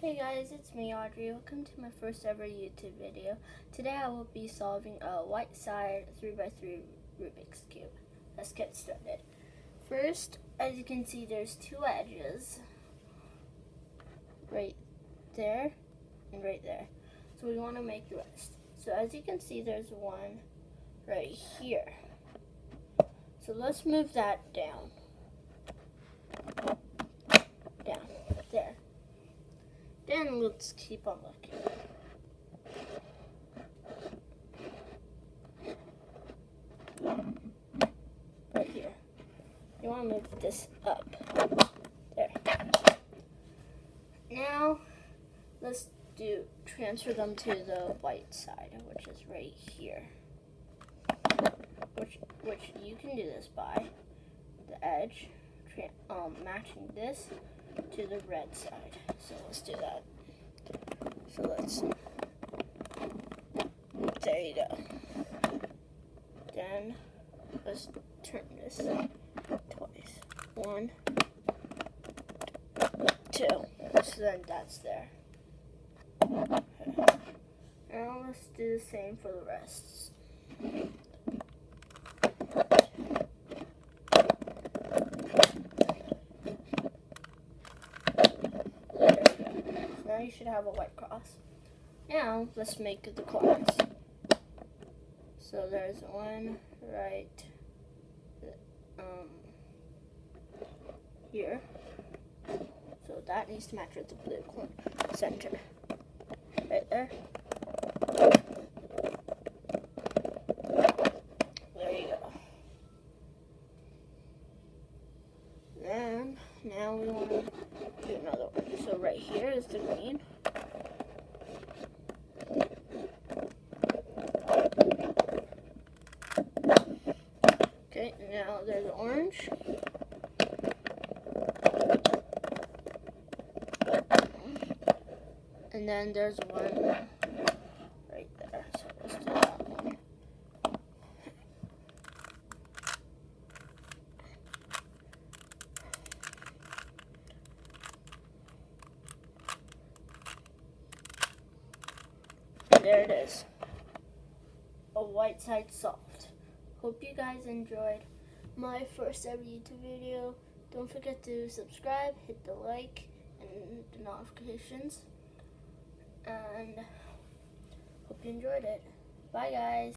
Hey guys, it's me Audrey. Welcome to my first ever YouTube video. Today I will be solving a white side 3x3 Rubik's Cube. Let's get started. First, as you can see, there's two edges. Right there and right there. So we want to make the rest. So as you can see, there's one right here. So let's move that down. There. Then let's keep on looking. Right here. You want to move this up. There. Now, let's transfer them to the white side, which is right here. Which you can do this by the edge, matching this to the red side. So let's do that. So there you go. Then let's turn this twice. 1, 2. So then that's there. Okay. Now let's do the same for the rest. Now you should have a white cross. Now let's make the claws. So there's one right here. So that needs to match with the blue center. Right there. There you go. Then now we want to do another one. So right here is the green. Okay, now there's orange. And then there's one right there. So let's do that one. And there it is. A white side solved. Hope you guys enjoyed my first ever YouTube video. Don't forget to subscribe, hit the like, and the notifications. And hope you enjoyed it. Bye guys.